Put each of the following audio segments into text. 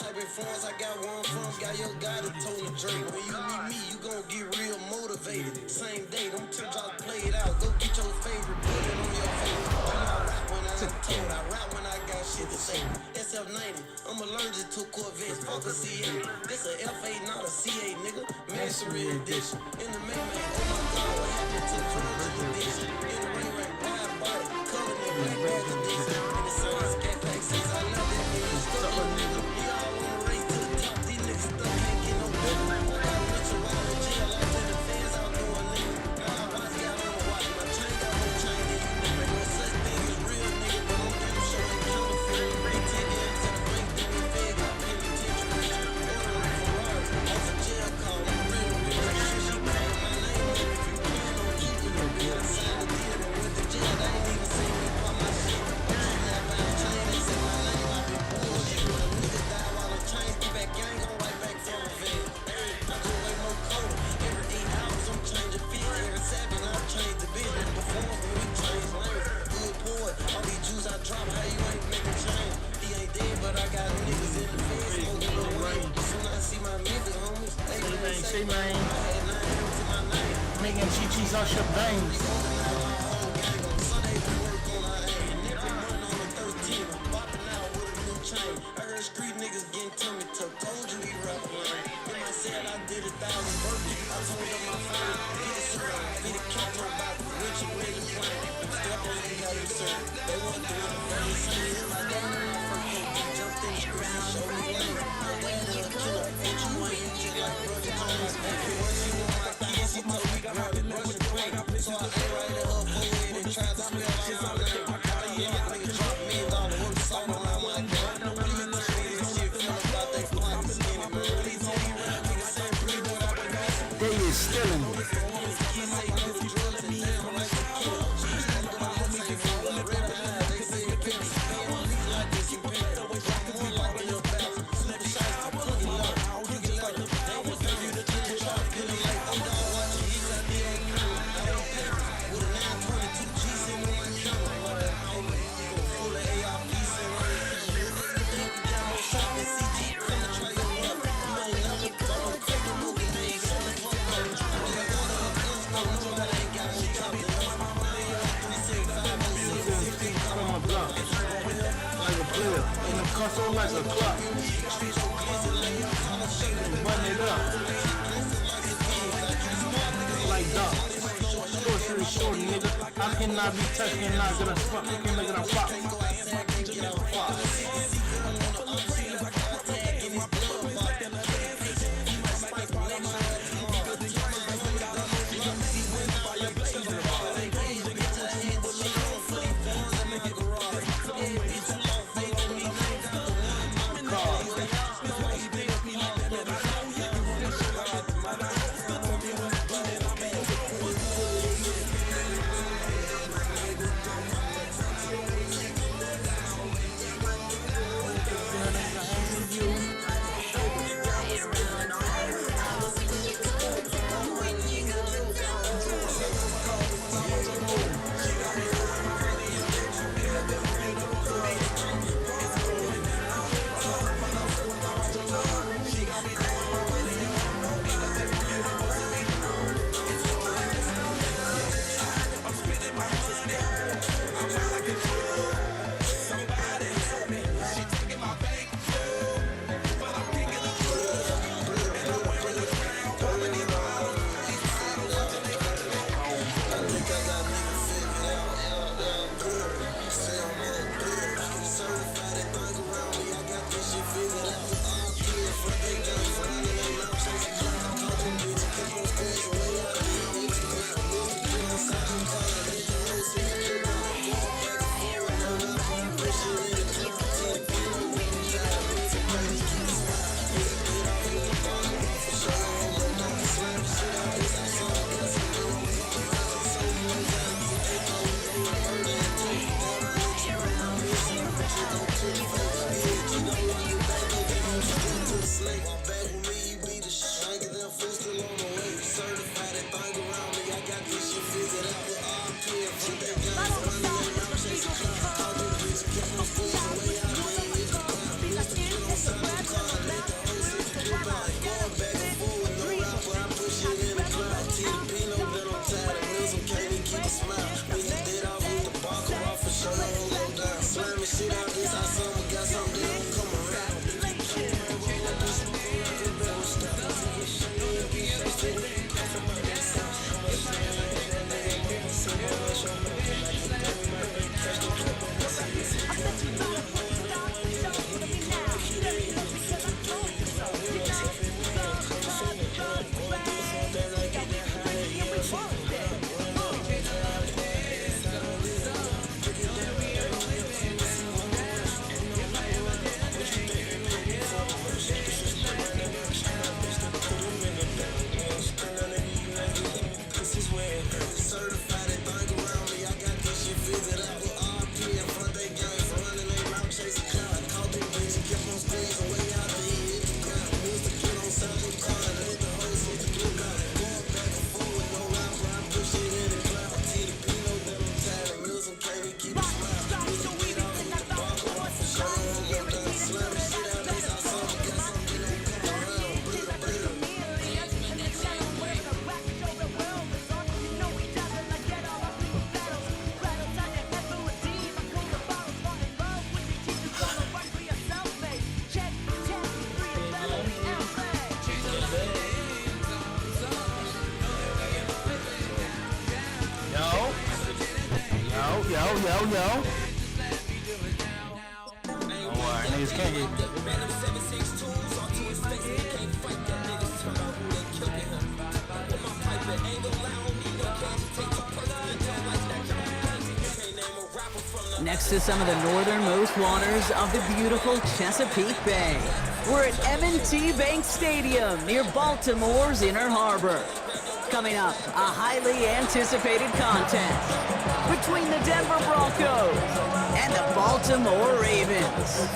type of influence I got one from, got your guy that told me Drake. When you meet me, you gon' get real motivated. Same day, them two drops play it out. Go get your favorite, put it on your face. I rap when I ain't told, I rap when I got shit to say. SF90, I'm allergic to Corvettes, fuck a C8. This a F8, not a C8, nigga. Mastery edition. In the main, oh my god, what happened to the edition? In the ring, wide body, color nigga, black bag edition. In the science, cat pack since I love that nigga. Stuck up, nigga. We all on the race to the top. These niggas stuck, can't get no better. I got a bunch of wild in jail, all to the fans out doing nigga. Now I watch, got on the watch. My chain got no chain, and you know no such thing as real nigga, but I'm damn sure they counterfeit. They take it to the bank, then we fed, got penitentiary. Ordering Ferraris, off a jail call, I'm real shit. She calling my name, if you plan on keeping the bill, I signed the deal, and went to jail, they ain't even seen me pop my shit. I'm just not by the chain, they say my name, I be bullshit. When a nigga die while the chains get back, I ain't gon' right back from a vet. I just way more colder, every 8 hours I'm changing fit, every 7 I change the business, perform when we change lanes. Good boy, all these Jews I drop, how you ain't making change? He ain't dead, but I got niggas in the bed smoking the rain. Soon I see my niggas, homies, they gon' say my name. I had 9 M's to my name. Making Chi-Chi's on your bangs. Sunday we work on our aim. Nigga run on the 13, I'm bopping out with a new chain. I heard street niggas getting tummy tuck. Told you he rap lame. Then I said I did 1,000 birthdays. I told them my father, get a syrup, get a couch on back, rich and ready to play. Step on me, got it served. They want to win the family saying it's my dad on my first day. Jumped in the streets and showed me lane. My dad a killer, and you ain't you just like brother Jones. Once she want my kids, she told me grab it, rush it quick. So I ain't right at her forehead and tried to spell out my name. All these young niggas drop $1,000,000 worth of salt on my gun. Please tell me this shit feel about they clock is skinny, man. Please tell me rap niggas saying breathe what I been asking. They is stealing. Kids say do the drugs and damn like the killer. Cheese nigga, but I'm taking for the red eyes. They say it can't stand police like this, you can't. I'm more like a little bastard. Slip shots, I'm cooking low. Cooking like the they was baby the chicken chop. Feeling like I'm dog watching. He's like the ain't cool. I don't care. With a 922 G sitting on my camera. Full of ARP sitting on the camera. Think we got more shot than CG. Come and try your luck. You ain't never gonna take a movie, man. Shut the fuck up. I'm just going to a gun store. No, that ain't got more top than us. 365 On my block. Like a player. In the console like a clock. Button it up. Like dog. Grocery store, nigga. I cannot be touched and not gonna fuck. You can look at a yo. Don't worry, niggas can't get you. Next to some of the northernmost waters of the beautiful Chesapeake Bay, we're at M&T Bank Stadium near Baltimore's Inner Harbor. Coming up, a highly anticipated contest between the Denver Broncos and the Baltimore Ravens.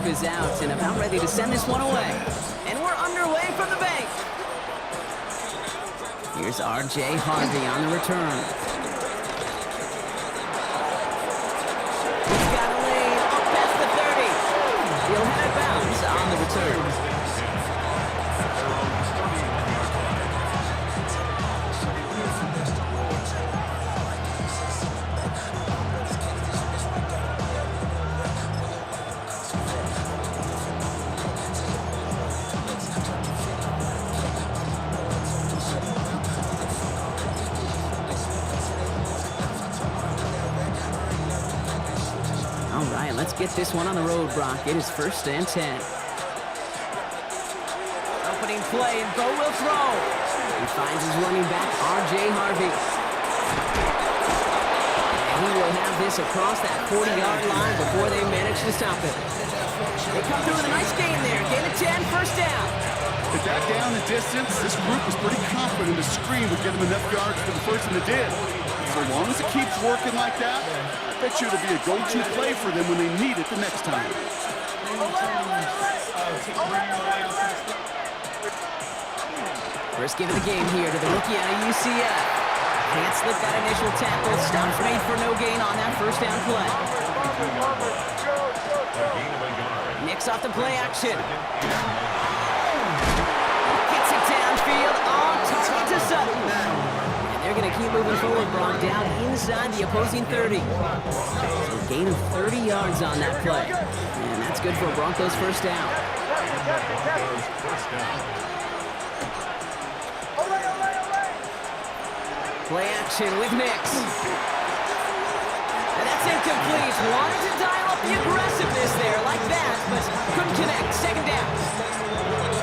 Is out and about ready to send this one away. And we're underway from the bank. Here's R.J. Harvey on the return. He's got a lane up past the 30. He'll head it bounds on the return. Let's get this one on the road, Brock. It is 1st and 10. Opening play, and Bo will throw. He finds his running back, R.J. Harvey. And he will have this across that 40-yard line before they manage to stop it. They come through with a nice gain there. Gain of 10, 1st down. With that down the distance, this group was pretty confident the screen would get them enough yards for the first one it did. So long as it keeps working like that, I bet you it'll be a go-to play for them when they need it the next time. First give of the game here to the rookie out of UCF. Can't slip that initial tackle. Stops made for no gain on that 1st down play. Nicks off the play action. Gets it downfield. To Sutton. And they're going to keep moving forward, Brock, down inside the opposing 30. So a gain of 30 yards on that play. And that's good for Broncos 1st down. Play action with Mix. And that's incomplete. Wanted to dial up the aggressiveness there like that, but couldn't connect. 2nd down.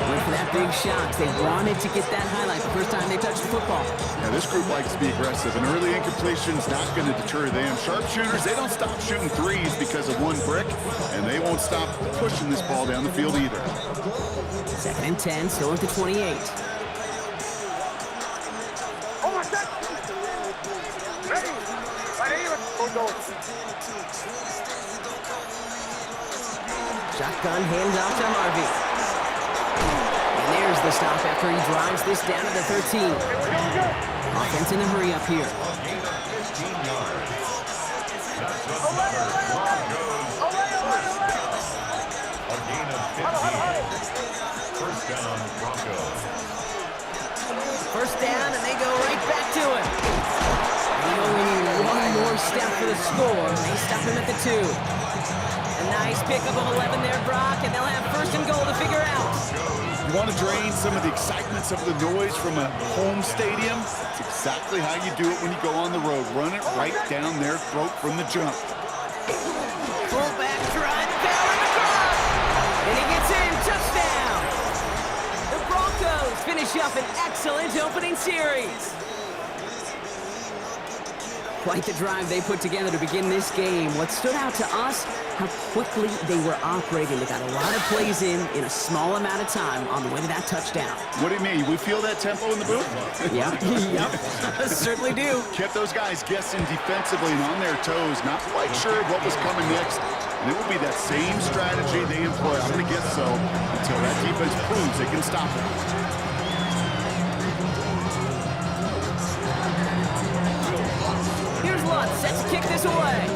Went for that big shot. They wanted to get that highlight the first time they touched the football. Yeah, this group likes to be aggressive. An early incompletion's not going to deter them. Sharpshooters, they don't stop shooting threes because of one brick, and they won't stop pushing this ball down the field either. 2nd and 10, still at the 28. Shotgun handoff to Harvey. And there's the stop after he drives this down to the 13. Offense in a hurry up here. First down, and they go right back to it. They only need one more step for the score. They stop him at the 2. A nice pickup of 11 there, Brock, and they'll have 1st and goal to figure out. You want to drain some of the excitement, some of the noise from a home stadium? It's exactly how you do it when you go on the road. Run it right down their throat from the jump. Fullback trying to barrel in the cross, and he gets in. Touchdown! The Broncos finish up an excellent opening series. Quite the drive they put together to begin this game. What stood out to us, how quickly they were operating. They got a lot of plays in a small amount of time on the way to that touchdown. What do you mean? We feel that tempo in the booth? Yep, certainly do. Kept those guys guessing defensively and on their toes, not quite sure what was coming next. And it will be that same strategy they employ, I'm going to guess so, until that defense proves they can stop it. Set to kick this away.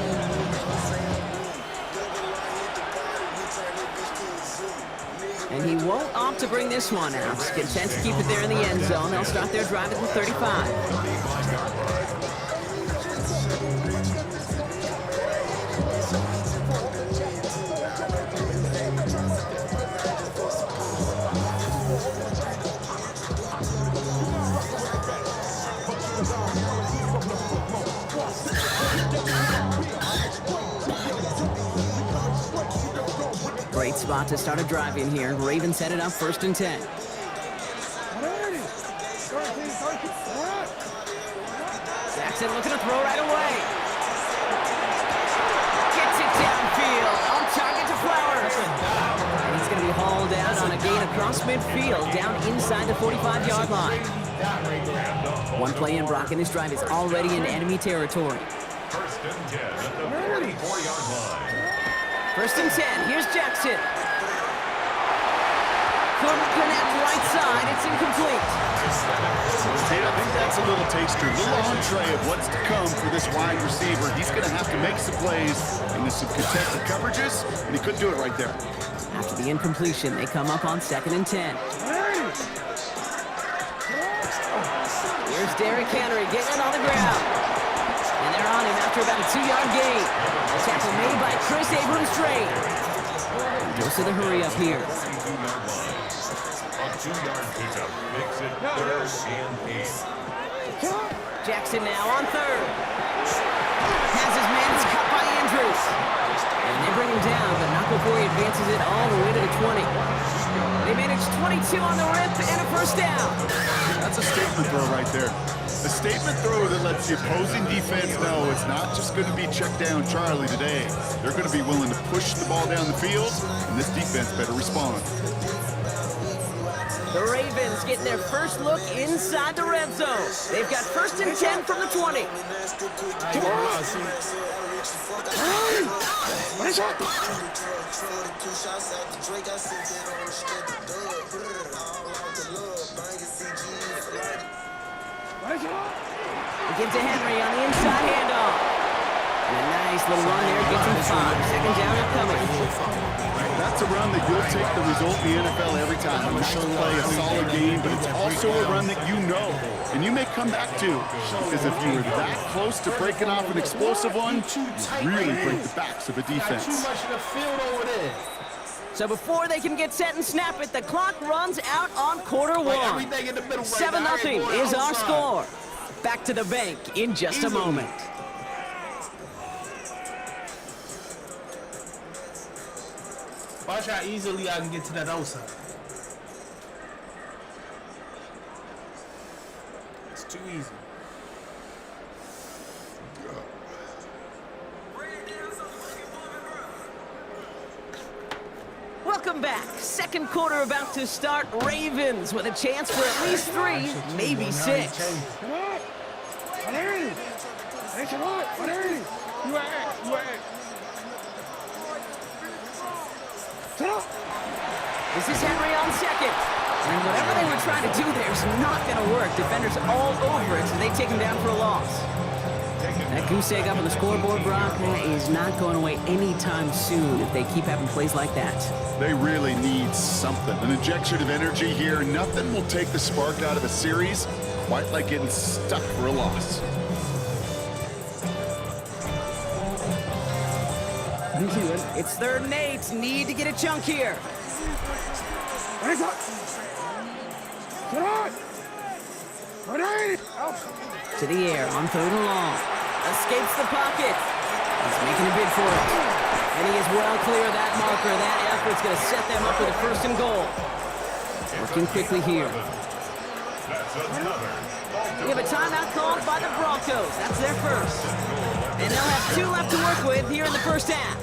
And he won't stop to bring this one out. Content to keep it there in the end zone. They'll start their drive at the 35. Great spot to start a drive in here. Ravens headed up 1st and 10. Jackson looking to throw right away. Gets it downfield. On target to Flowers. And he's going to be hauled out on a gain across midfield, down inside the 45-yard line. One play in, Brock, and this drive is already in enemy territory. 1st and 10 at the 44-yard line. 1st and 10. Here's Jackson. Couldn't connect right side. It's incomplete. Tate, I think that's a little taster, a little entree of what's to come for this wide receiver. He's going to have to make some plays into some contested coverages, and he couldn't do it right there. After the incompletion, they come up on 2nd and 10. Here's Derrick Henry getting it on the ground. And they're on him after about a 2-yard gain. A tackle made by Chris Abrams-Trade. Goes to the hurry up here. A 2-yard pickup makes it 3rd and 8. Jackson now on 3rd. Has his man, it's cut by Andrews. And they bring him down, but not before he advances it all the way to the 20. They manage 22 on the rip and a 1st down. That's a statement throw right there. A statement throw that lets the opposing defense know it's not just going to be check down Charlie today. They're going to be willing to push the ball down the field, and this defense better respond. The Ravens getting their first look inside the red zone. They've got 1st and 10 from the 20. He gives to Henry on the inside handoff. And a nice little run there gets him 5. 2nd down upcoming. That's a run that you'll take the result in the NFL every time. You should play a solid game, but it's also a run that you know, and you may come back to. Because if you were that close to breaking off an explosive one, you really break the backs of a defense. Too much of the field over there. So before they can get set and snap it, the clock runs out on quarter one. Everything in the middle right 7-0 is our score. Back to the bank in just a moment. Watch how easily I can get to that outside. It's too easy. Welcome back. 2nd quarter about to start. Ravens with a chance for at least 3, maybe 6. This is Henry on 2nd. And whatever they were trying to do there is not going to work. Defenders all over it, so they take him down for a loss. That goose egg up on the scoreboard, Brock, that is not going away anytime soon if they keep having plays like that. They really need something. An injection of energy here. Nothing will take the spark out of a series quite like getting stuck for a loss. It's 3rd and 8. Need to get a chunk here. To the air on 3rd and long. Escapes the pocket. He's making a bid for it. And he is well clear of that marker. That effort's going to set them up with a 1st and goal. Working quickly here. We have a timeout called by the Broncos. That's their first. And they'll have 2 left to work with here in the 1st half.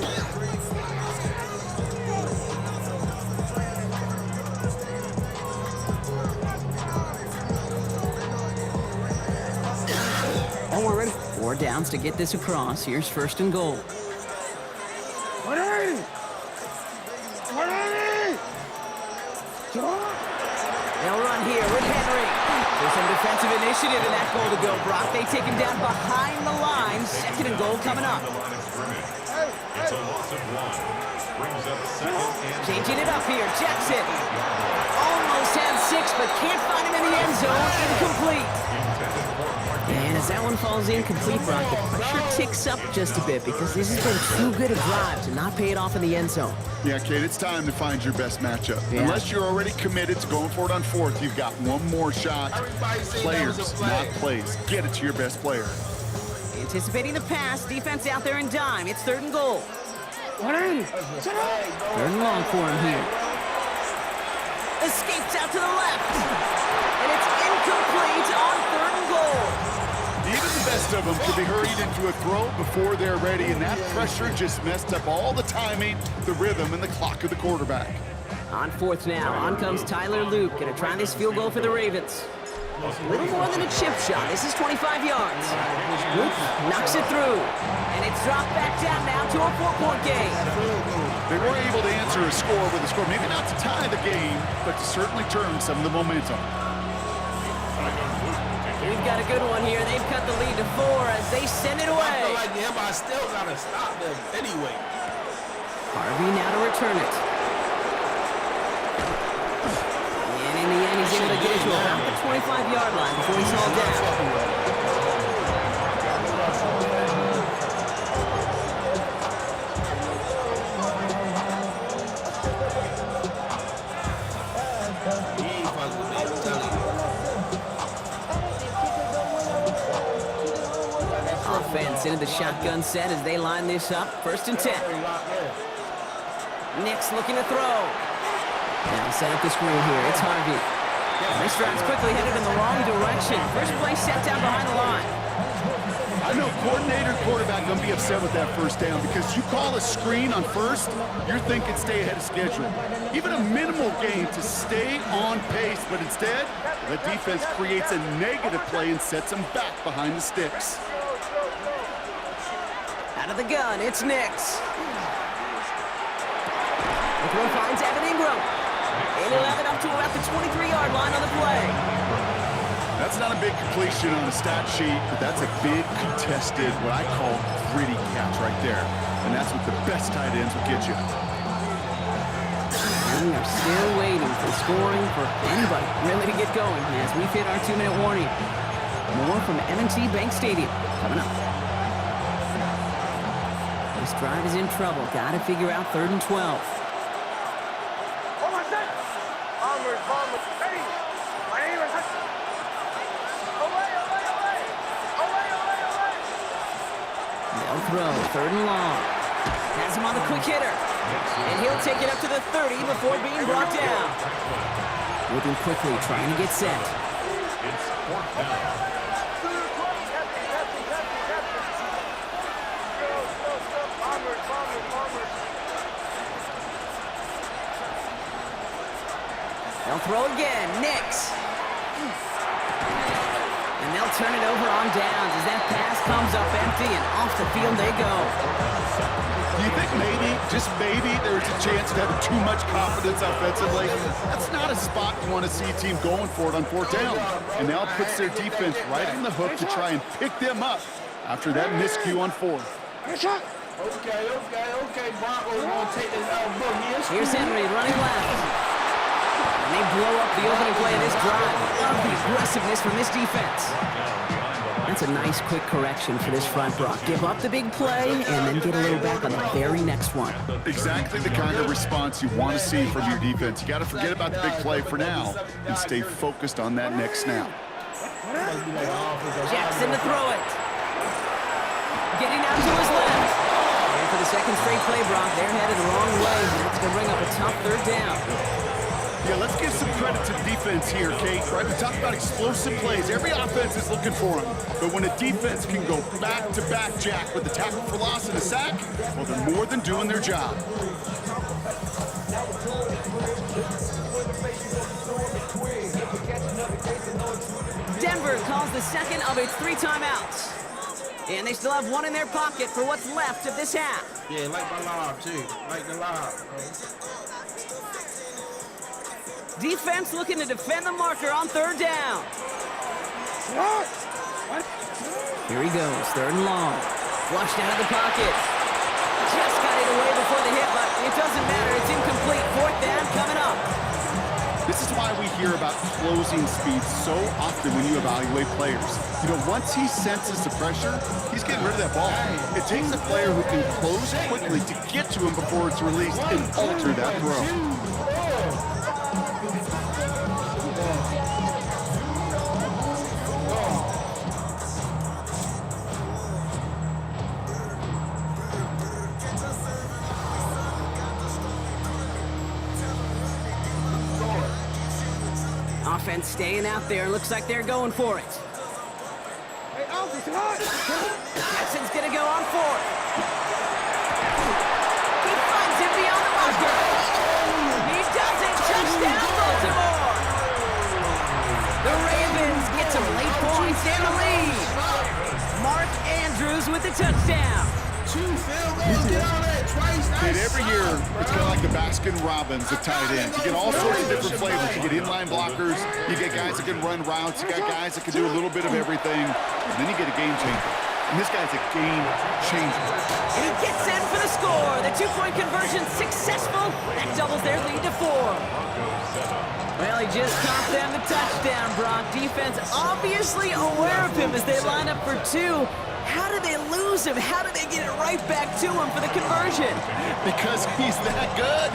Oh, we're ready. 4 downs to get this across. Here's 1st and goal. They'll run here with Henry. There's some defensive initiative in that goal to go, Brock. They take him down behind the line. 2nd and goal coming up. It's a loss of 1. Brings up second and Changing it up here. Jackson almost had 6, but can't find him in the end zone. Incomplete. And as that one falls incomplete, Brock, the pressure ticks up just a bit because this has been too good a drive to not pay it off in the end zone. Yeah, Kate, it's time to find your best matchup. Yeah. Unless you're already committed to going for it on 4th, you've got one more shot. Players, not plays. Get it to your best player. Anticipating the pass, defense out there in dime. It's 3rd and goal. 3rd and long for him here. Escapes out to the left. And it's incomplete on 3rd and goal. Even the best of them could be hurried into a throw before they're ready, and that pressure just messed up all the timing, the rhythm, and the clock of the quarterback. On 4th now, on comes Tyler Luke. Gonna try this field goal for the Ravens. A little more than a chip shot. This is 25 yards. Luke knocks it through. And it's dropped back down now to a 4-point game. They were able to answer a score with a score, maybe not to tie the game, but to certainly turn some of the momentum. We've got a good one here. They've cut the lead to 4 as they send it I away. feel like I still got to stop them anyway. Harvey now to return it. And in the end, he's able to get it to about the 25-yard line before he's hauled down. Offense into the shotgun set as they line this up. 1st and 10. Nick's looking to throw. Now set up the screen here. It's Harvey. This drive's quickly headed in the wrong direction. First play set down behind the line. I know coordinator and quarterback going to be upset with that 1st down because you call a screen on 1st, you're thinking stay ahead of schedule. Even a minimal gain to stay on pace, but instead, the defense creates a negative play and sets them back behind the sticks. Out of the gun, it's Nix. The throw finds Evan Ingram. And he'll have it up to about the 23-yard line on the play. That's not a big completion on the stat sheet, but that's a big contested, what I call gritty catch right there. And that's what the best tight ends will get you. We are still waiting for scoring for anybody really to get going as we hit our 2-minute warning. More from M&T Bank Stadium coming up. This drive is in trouble. Got to figure out 3rd and 12. They'll throw 3rd and long. Has him on the quick hitter. And he'll take it up to the 30 before being brought down. Moving quickly, trying to get set. it's 4th down. They'll throw again. Nix. And they'll turn it over on downs as that pass comes up empty and off the field they go. Do you think maybe, just maybe, there's a chance of having too much confidence offensively? That's not a spot you want to see a team going for it on 4th down. And now it puts their defense right on the hook to try and pick them up after that miscue on 4th. Okay, Broncos gonna take this out. Here's Henry running left. And they blow up the opening play of this drive. Love the aggressiveness from this defense. That's a nice quick correction for this front, Brock. Give up the big play and then get a little back on the very next one. Exactly the kind of response you want to see from your defense. You got to forget about the big play for now and stay focused on that next snap. Jackson to throw it. Getting out to his left. And for the second straight play, Brock, they're headed the wrong way. That's going to bring up a tough 3rd down. Yeah, let's give some credit to the defense here, Kate. Right, we talked about explosive plays. Every offense is looking for them. But when a defense can go back-to-back, Jack, with the tackle for loss and a sack, well, they're more than doing their job. Denver calls the second of its 3 timeouts. And they still have one in their pocket for what's left of this half. Yeah, like my lob, too. Like the lob. Defense looking to defend the marker on 3rd down. Here he goes, 3rd and long. Flushed out of the pocket. Just got it away before the hit, but it doesn't matter. It's incomplete. Fourth down coming up. This is why we hear about closing speed so often when you evaluate players. You know, once he senses the pressure, he's getting rid of that ball. It takes a player who can close quickly to get to him before it's released and alter that throw. Offense staying out there. Looks like they're going for it. Jackson's going to go on fourth. He finds him beyond the marker. He does it. Touchdown, Baltimore. The Ravens get some late points in the lead. Mark Andrews with the touchdown. 2 field goals, get on that twice. And every year, it's kind of like the Baskin-Robbins of tight ends. You get all sorts of different flavors. You get inline blockers, you get guys that can run routes, you got guys that can do a little bit of everything, and then you get a game changer. And this guy's a game changer. And he gets in for the score. The 2-point conversion successful. That doubles their lead to 4. Well, he just caught them the touchdown, Brock. Defense obviously aware of him as they line up for 2. How did they lose him? How did they get it right back to him for the conversion? Because he's that good.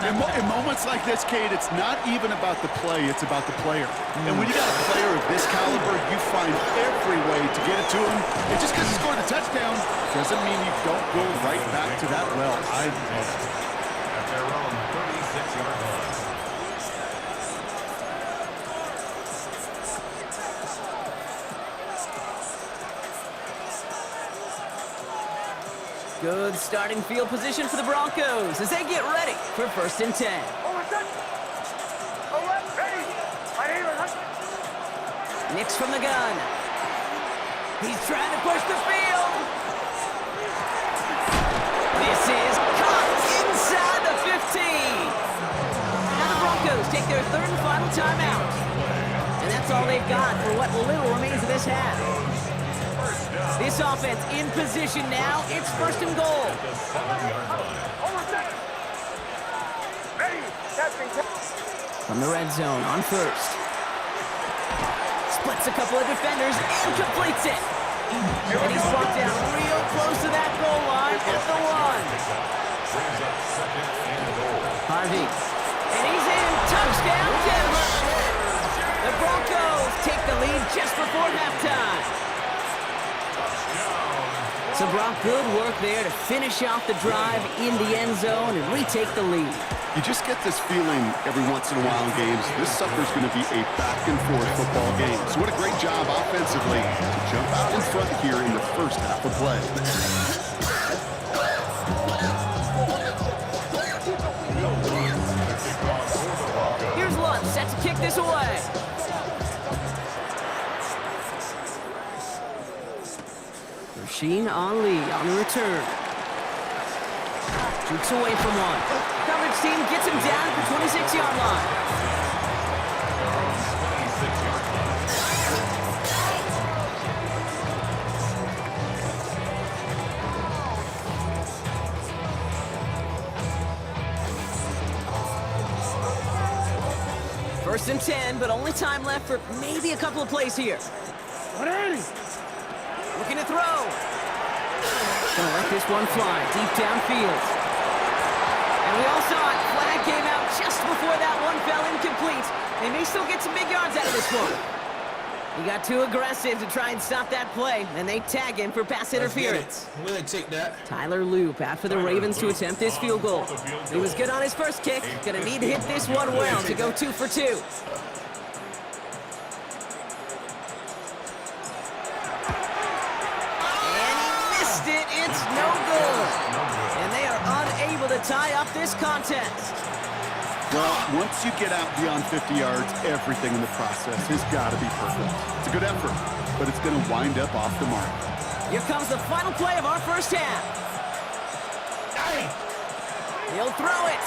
In moments like this, Kate, it's not even about the play, it's about the player. And when you got a player of this caliber, you find every way to get it to him. And just because he scored the touchdown doesn't mean you don't go right back to that well. At their own 36-yard line. Good starting field position for the Broncos as they get ready for 1st and 10. Nix from the gun. He's trying to push the field. This is caught inside the 15. Now the Broncos take their 3rd and final timeout. And that's all they've got for what little remains of this half. This offense in position now. It's 1st and goal. From the red zone on 1st. Splits a couple of defenders and completes it. And he's brought down real close to that goal line at the 1. Harvey. And he's in. Touchdown, Denver. The Broncos take the lead just before halftime. So Brock, good work there to finish off the drive in the end zone and retake the lead. You just get this feeling every once in a while in games, this sucker's going to be a back-and-forth football game. So what a great job offensively to jump out in front here in the first half of play. Here's Lutz set to kick this away. Rasheen Ali on the return. Jukes away from one. Coverage team gets him down at the 26-yard line. First and 10, but only time left for maybe a couple of plays here. Looking to throw. Gonna let this one fly deep downfield. And we all saw it. Flag came out just before that one fell incomplete. They may still get some big yards out of this one. He got too aggressive to try and stop that play, and they tag him for pass interference. We'll take that. Tyler Loop out for the Ravens to attempt this field goal. He was good on his first kick. Gonna need to hit this one well to go 2 for 2. It's no good. And they are unable to tie up this contest. Well, once you get out beyond 50 yards, everything in the process has got to be perfect. It's a good effort, but it's going to wind up off the mark. Here comes the final play of our first half. He'll throw it.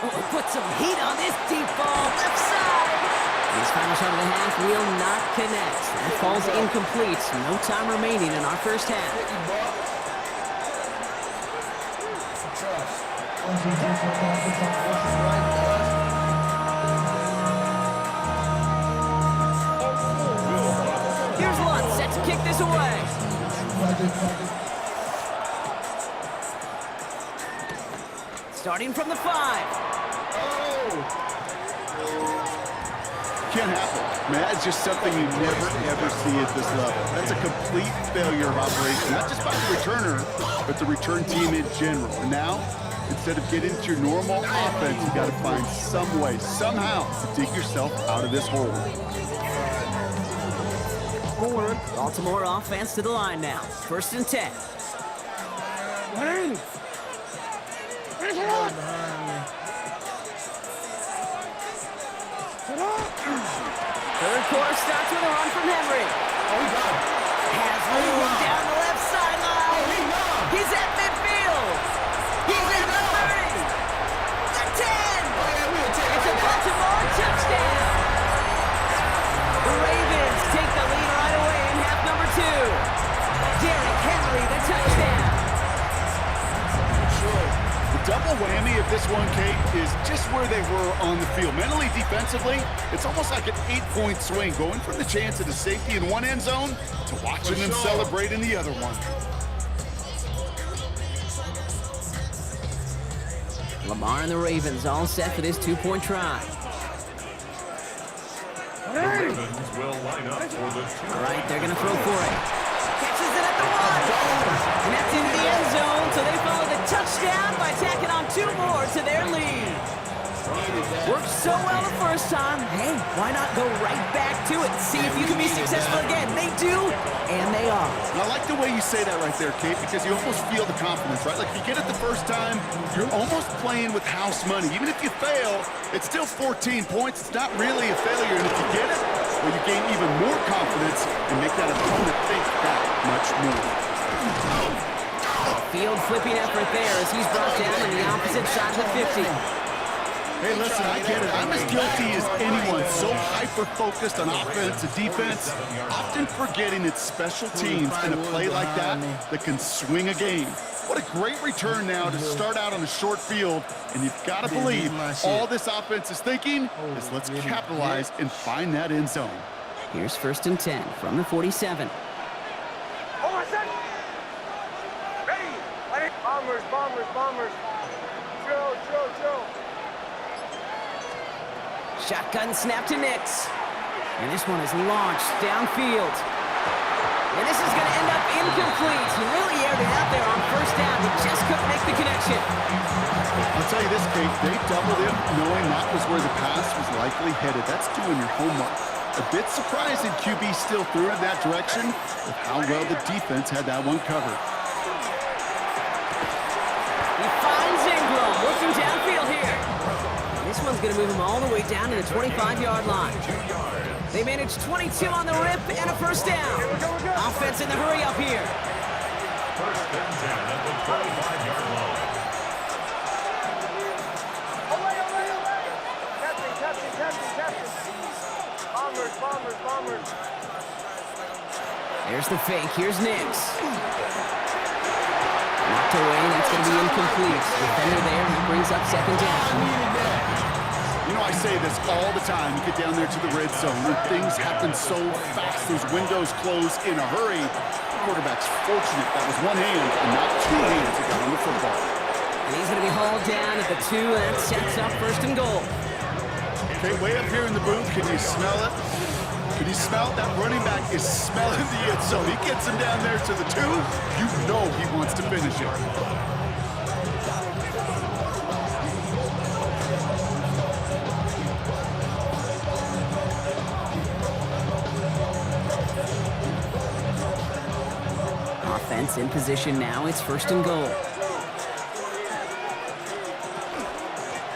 Oh, put some heat on this deep ball, left side. This final shot of the half will not connect. That falls incomplete. No time remaining in our first half. Here's Lutz set to kick this away. Starting from the 5. Can't happen. Man, that's just something you never, ever see at this level. That's a complete failure of operation, not just by the returner, but the return team in general. And now, instead of getting to your normal offense, you got to find some way, somehow, to dig yourself out of this hole. Baltimore offense to the line now. 1st and 10. Third quarter starts with a run from Henry. Has room down the left sideline. He's at midfield. He's at the 30. The 10. It's a Baltimore touchdown. The Ravens take the lead right away in half number 2. Derrick Henry, the touchdown. The double whammy of this one, Kate, is just where they were on the field. Mentally, defensively, it's almost like an 8-point swing, going from the chance of the safety in one end zone to watching them celebrate in the other one. Lamar and the Ravens all set for this 2-point try. The Ravens will line up for the 2. All right, they're going to throw for it. Catches it at the 1. And that's into the end zone, so they follow the touchdown by tacking on 2 more to their lead. Worked so well the first time. Hey, why not go right back to it? See if you can be successful again. They do, and they are. And I like the way you say that right there, Kate, because you almost feel the confidence, right? Like if you get it the first time, you're almost playing with house money. Even if you fail, it's still 14 points. It's not really a failure. And if you get it, well, you gain even more confidence and make that opponent think that much more. Field flipping effort there as he's brought down on the opposite side of the 50. Hey, listen, I get it. I'm as guilty as anyone. So hyper-focused on offense and defense, often forgetting it's special teams in a play like that that can swing a game. What a great return now to start out on a short field, and you've got to believe all this offense is thinking is let's capitalize and find that end zone. Here's 1st and 10 from the 47. Bombers. Joe. Shotgun snap to Nix. And this one is launched downfield. And this is going to end up incomplete. He really aired it out there on 1st down. He just couldn't make the connection. I'll tell you this, Kate, they doubled him knowing that was where the pass was likely headed. That's doing your homework. A bit surprising QB still threw it in that direction with how well the defense had that one covered. He finds Ingram working downfield here. This one's going to move him all the way down to the 25-yard line. They managed 22 on the rip and a 1st down. Offense in the hurry up here. 1st and 10 at the 25-yard line. Catching. Bombers. Here's the fake. Here's Nix. Knocked away. That's going to be incomplete. Defender there. He brings up 2nd down. You know, I say this all the time. You get down there to the red zone when things happen so fast, those windows close in a hurry. The quarterback's fortunate that was one hand and not 2 hands to get on the football. And he's going to be hauled down at the 2, and that sets up 1st and goal. Okay, way up here in the booth, can you smell it? Can you smell it? That running back is smelling the end zone. He gets him down there to the 2. You know he wants to finish it. Offense in position now. It's 1st and goal.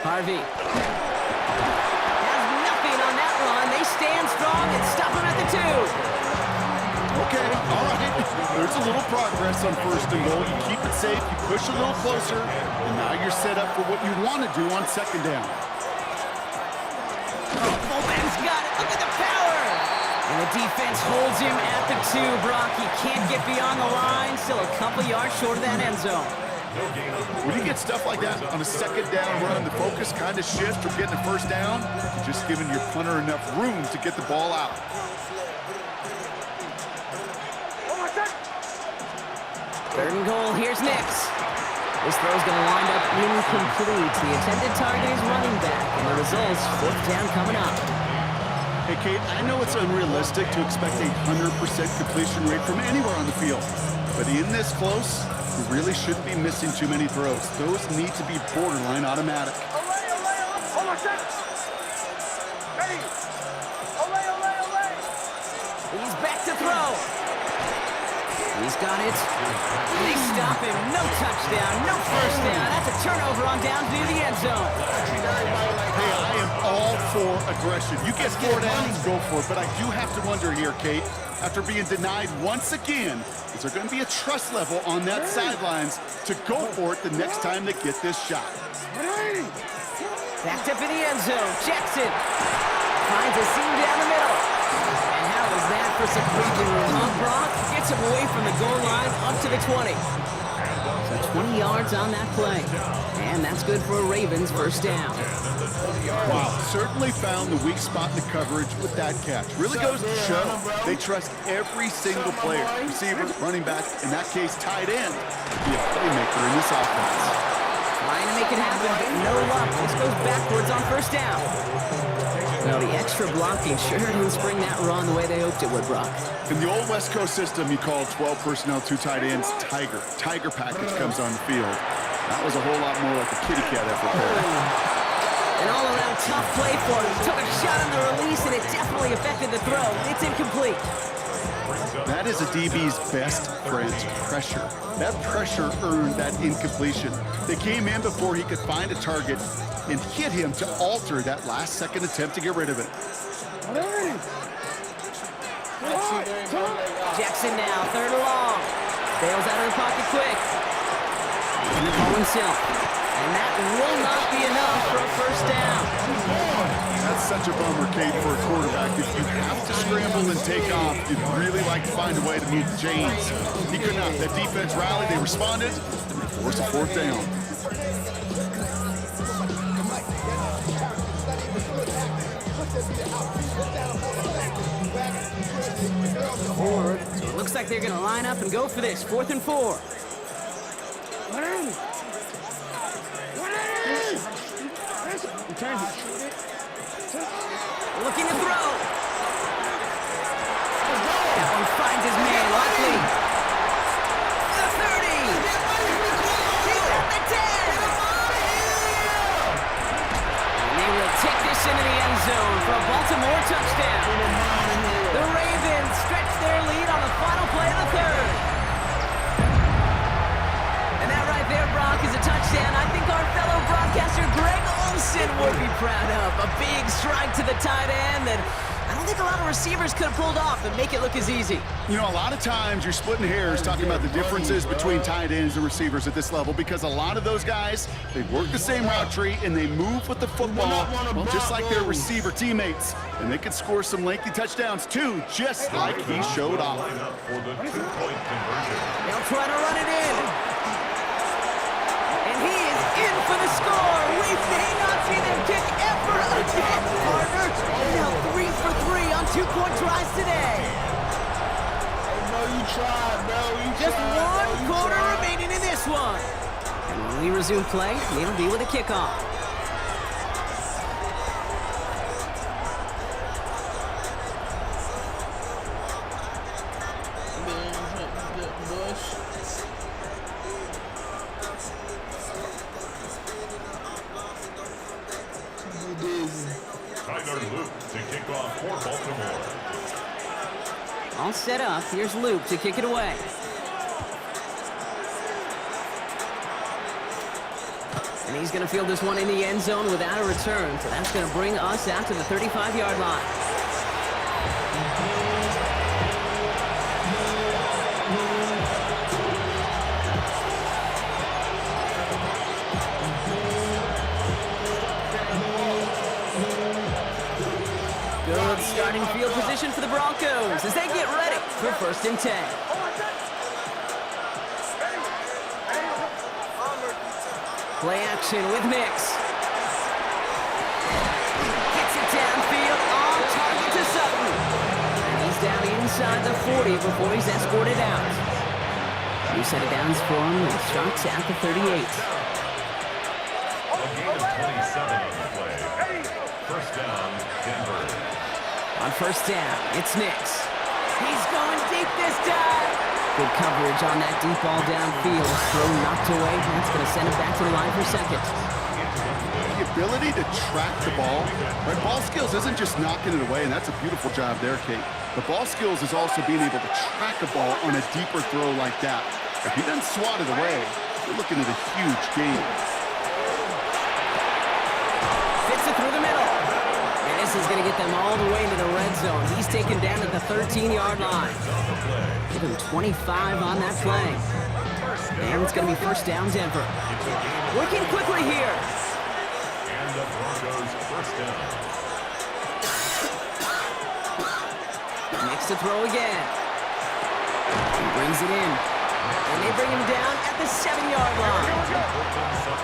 Harvey has nothing on that run. They stand strong and stop him at the 2. Okay, all right. There's a little progress on 1st and goal. You keep it safe, you push a little closer, and now you're set up for what you want to do on 2nd down. Oh, fullback's got it. Look at the power. And the defense holds him at the 2, Brock. He can't get beyond the line. Still a couple yards short of that end zone. No gain on the When you get stuff like that on a second down run, the focus kind of shifts from getting a first down to just giving your punter enough room to get the ball out. Third and goal, here's Nix. This throw's going to wind up incomplete. The intended target is running back, and the result's fourth down coming up. Hey, Kate, I know it's unrealistic to expect a 100% completion rate from anywhere on the field, but in this close, you really shouldn't be missing too many throws. Those need to be borderline automatic. He's back to throw. He's got it. They stop him. No touchdown, no first down. That's a turnover on downs near the end zone. Hey, I am all for aggression. You get 4 downs, go for it. But I do have to wonder here, Kate, after being denied once again, is there going to be a trust level on that sidelines to go for it the next time they get this shot? Backed up in the end zone. Jackson finds a seam down the middle. And how is that for some breathing room, huh, Brock? Gets him away from the goal line up to the 20. So 20 yards on that play. And that's good for a Ravens first down. Wow, certainly found the weak spot in the coverage with that catch. Really goes to show they trust every single player, receiver, running back, in that case, tight end, to be a playmaker in this offense. Trying to make it happen, but no luck. This goes backwards on first down. Well, the extra blocking sure didn't spring that run the way they hoped it would, Brock. In the old West Coast system, you called 12 personnel, 2 tight ends, Tiger. Tiger package comes on the field. That was a whole lot more like a kitty cat effort there. An all-around tough play for him. Took a shot on the release, and it definitely affected the throw. It's incomplete. That is a DB's best friend, pressure. That pressure earned that incompletion. They came in before he could find a target and hit him to alter that last-second attempt to get rid of it. Jackson now, third and long. Bails out of the pocket quick. And the call himself. And that will not be enough for a first down. That's such a bummer, Kate, for a quarterback. If you have to scramble and take off, you'd really like to find a way to move the chains. He could not. That defense rallied, they responded, and forced a fourth down. So it looks like they're going to line up and go for this. 4th and 4. Looking to throw. That one finds his man, Lockley. The 30. He's at the 10. And they will take this into the end zone for a Baltimore touchdown. The Ravens stretch their lead on the final play of the third. And that right there, Brock, is a touchdown. I think our fellow broadcaster Greg Olsen would be proud of. A big strike to the tight end that I don't think a lot of receivers could have pulled off and make it look as easy. You know, a lot of times you're splitting hairs talking about the differences between tight ends and receivers at this level because a lot of those guys, they work the same route tree and they move with the football, well, just like their receiver teammates. And they can score some lengthy touchdowns too, just like he showed off. for the 2-point conversion. They'll try to run it in. And he is in for the score. We may not see them kick ever again, partner. Now 3 for 3 on 2-point tries today. Bro, you tried, bro. Just 1 quarter remaining in this one. And when we resume play, it'll be with a kickoff. Tyler Luke to kick off for Baltimore. All set up. Here's Luke to kick it away. And he's going to field this one in the end zone without a return. So that's going to bring us out to the 35-yard line. Good starting field position for the Broncos as they get ready for 1st and 10. Play action with Nix. Gets it downfield, on target to Sutton. And he's down inside the 40 before he's escorted out. New set of downs for him, and starts at the 38. A gain of 27 on the play. First down, Denver. On first down, it's Nix. He's going deep this time. Good coverage on that deep ball downfield. Throw knocked away. That's going to send it back to the line for second. The ability to track the ball, right? Ball skills isn't just knocking it away, and that's a beautiful job there, Kate. The ball skills is also being able to track a ball on a deeper throw like that. If he doesn't swat it away, you're looking at a huge gain. Fits it through the middle. And this is going to get them all the way into the red zone. He's taken down at the 13-yard line. Give him 25 on that play. And it's going to be first down, Denver. Working quickly here. And the Broncos first down. Makes the throw again. He brings it in. And they bring him down at the 7-yard line.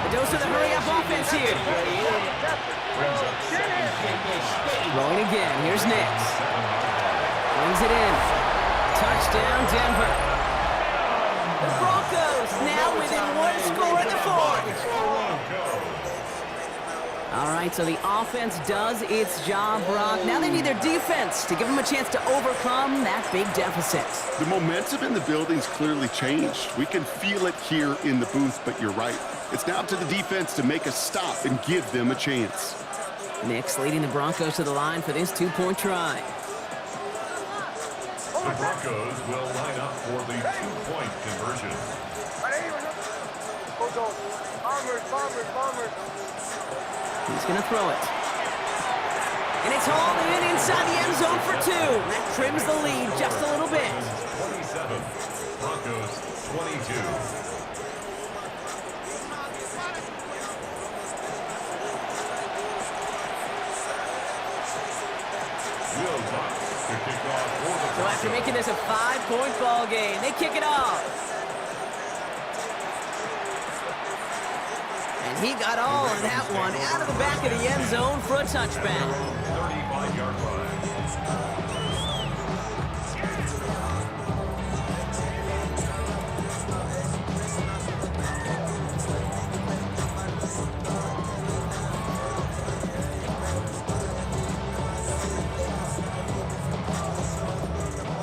A dose of the hurry-up offense here. Rolling again. Here's Nix. Brings it in. Touchdown, Denver. The Broncos now within one score in the fourth. All right, so the offense does its job, Brock. Now they need their defense to give them a chance to overcome that big deficit. The momentum in the building's clearly changed. We can feel it here in the booth, but you're right. It's now up to the defense to make a stop and give them a chance. Nix leading the Broncos to the line for this two-point try. The Broncos will line up for the two-point conversion. Bombers. He's going to throw it. And it's hauled in inside the end zone for 2. That trims the lead just a little bit. 27, Broncos 22. Will Bucks to kick off for the So after making this a 5-point ball game, they kick it off. And he got all of that one out of the back of the end zone for a touchback. 35-yard line.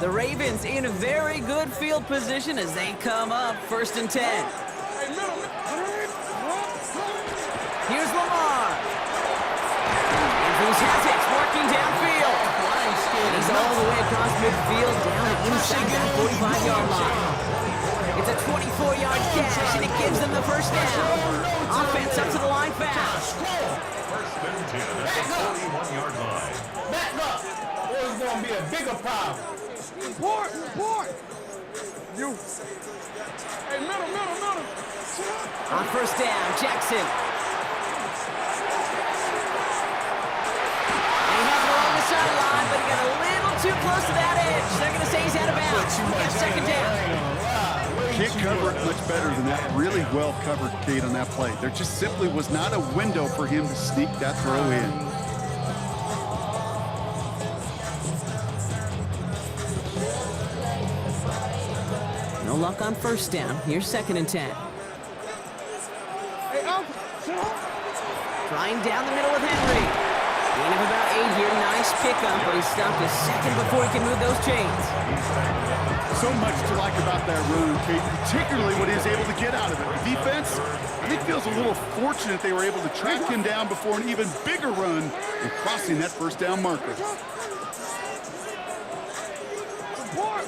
The Ravens in very good field position as they come up first and 10. Here's Lamar. Andrews has it, working downfield. And he's all the way across midfield, down inside that 45-yard line. It's a 24-yard catch, and it gives them the first down. Offense up to the line fast. First and 10 at the 41-yard line. Back up, or it's going to be a bigger problem. Report. You. Hey, middle. On first down, Jackson. And he has it along the sideline, but he got a little too close to that edge. They're going to say he's out of bounds. He got second down. Can't cover it much better than that. Really well covered, Kate, on that play. There just simply was not a window for him to sneak that throw in. No luck on first down. Here's second and 10. Flying down the middle with Henry. Gain of about 8 here. Nice pickup, but he stopped a second before he can move those chains. So much to like about that run, Kate, particularly what he was able to get out of it. The defense, I think, feels a little fortunate they were able to track him down before an even bigger run and crossing that first down marker. Report.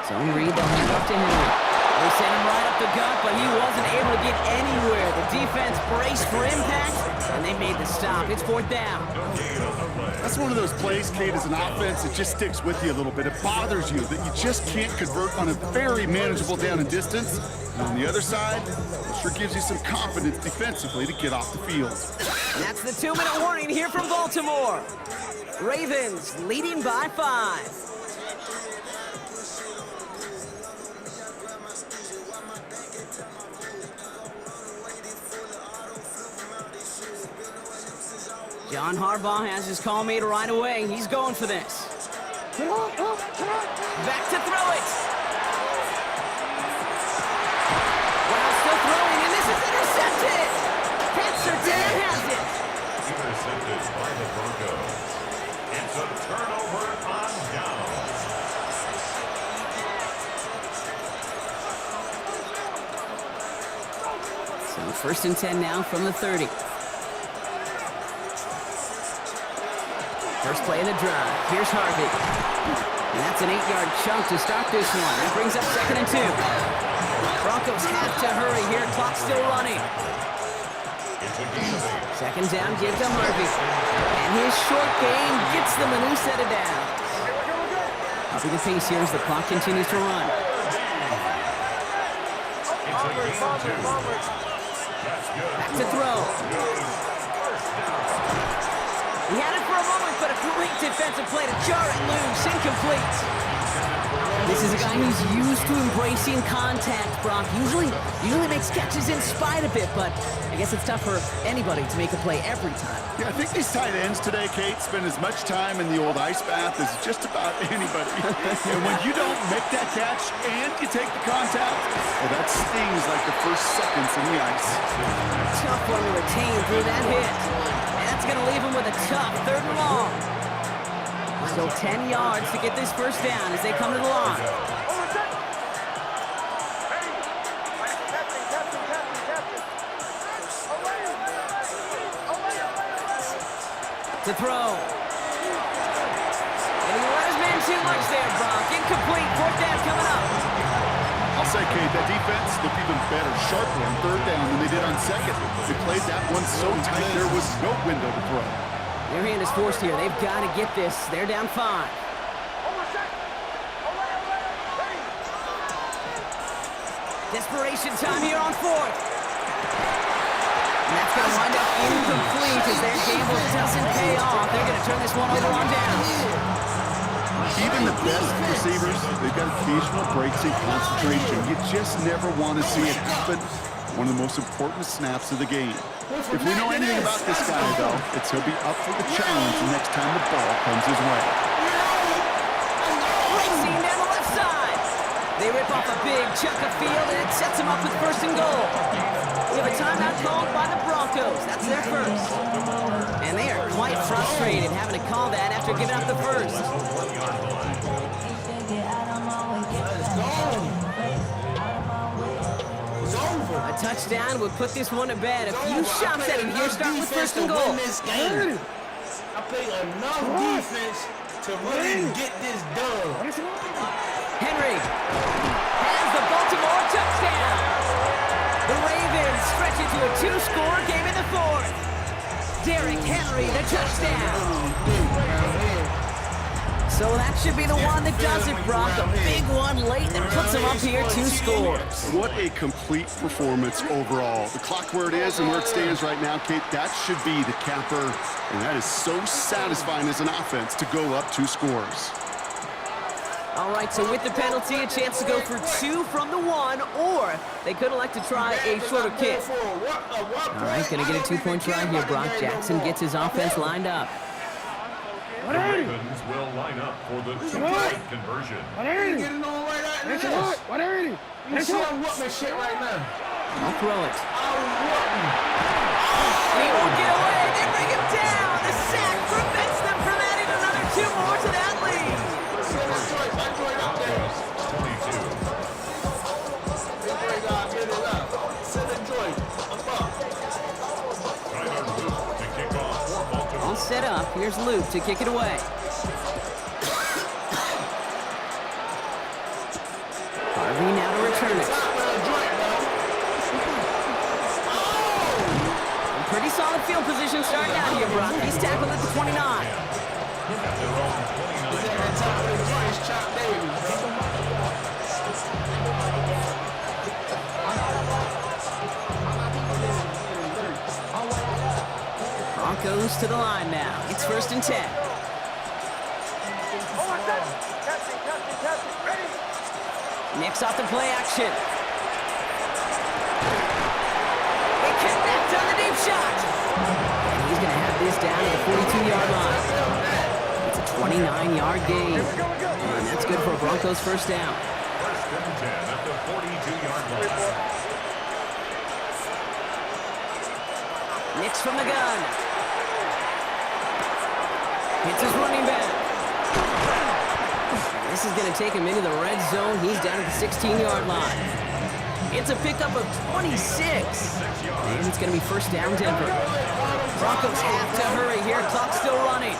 Zone read, they'll hand off to Henry. They sent him right up the gut, but he wasn't able to get anywhere. The defense braced for impact, and they made the stop. It's fourth down. That's one of those plays, Kate, as an offense, it just sticks with you a little bit. It bothers you that you just can't convert on a very manageable down and distance. And on the other side, it sure gives you some confidence defensively to get off the field. And that's the 2-minute warning here from Baltimore. Ravens leading by 5. John Harbaugh has his call made right away. He's going for this. Back to throw it. Wow, still throwing, and this is intercepted. Petserdan has it. Intercepted by the Broncos. It's a turnover on downs. So 1st and 10 now from the 30. First play of the drive. Here's Harvey. And that's an 8-yard chunk to start this one. That brings up 2nd and 2. Broncos have to hurry here. Clock's still running. It's a gain of 8. 2nd down, give to Harvey. And his short game gets them a new set of downs. Upping the pace here as the clock continues to run. It's a gain of 2. That's good. Back to throw. He had it for a moment, but a great defensive play to jar it loose. Incomplete. This is a guy who's used to embracing contact, Brock. Usually makes catches in spite of it, but I guess it's tough for anybody to make a play every time. Yeah, I think these tight ends today, Kate, spend as much time in the old ice bath as just about anybody. And when you don't make that catch and you take the contact, well, that stings like the first seconds in the ice. Tough one to retain through that hit. And that's going to leave him with a tough 3rd and long. Still 10 yards to get this first down as they come to the line. To throw. And he let his man too much there, Brock. Incomplete. 4th down coming up. I'll say, Kate, that defense looked even better, sharper on 3rd down than they did on 2nd. They played that one so tight there was no window to throw. Their hand is forced here. They've got to get this. They're down 5. Desperation time here on 4th. And that's going to wind up incomplete as their gamble doesn't pay off. They're going to turn this one over on downs. Even the best receivers, they've got occasional breaks in concentration. You just never want to see it happen. One of the most important snaps of the game. If we know anything about this guy, though, it's he'll be up for the challenge the next time the ball comes his way. Racing down the left side. They rip off a big chunk of field, and it sets them up with 1st and goal. We have a timeout called by the Broncos. That's their first. And they are quite frustrated having to call that after giving up the first. A touchdown would put this one to bed. A few shots at him here, start with 1st and goal. I play enough defense to really get this done. Henry has the Baltimore touchdown. The Ravens stretch it to a 2-score game in the 4th. Derrick Henry, the touchdown. So that should be the one that does it, Brock. A big one late that puts him up here 2 scores. What a complete performance overall. The clock where it is and where it stands right now, Kate, that should be the capper. And that is so satisfying as an offense to go up 2 scores. All right, so with the penalty, a chance to go for 2 from the 1, or they could elect to try a shorter kick. All right, gonna get a 2-point try here. Brock Jackson gets his offense lined up. The Ravens will line up for the 2-point conversion. Getting on right out in this. What are you? You see I'm whooping shit right now. I'll throw it. I'm whooping. He won't get away. They bring him down. The sack prevents them from adding another 2 more to that lead. All set up. Here's Luke to kick it away. Harvey now to return it. Pretty solid field position starting out here, Brock. He's tackled at the 29. Broncos to the line now. It's 1st and 10. Nicks off the play action. They connect on the deep shot. And he's going to have this down to the 42-yard line. It's a 29-yard gain. And that's good for a Broncos first down. First and 10 at the 42-yard line. Nicks from the gun. Hits his running back. This is going to take him into the red zone. He's down at the 16-yard line. It's a pickup of 26. And it's going to be first down, Denver. Broncos have to hurry here. Clock's still running.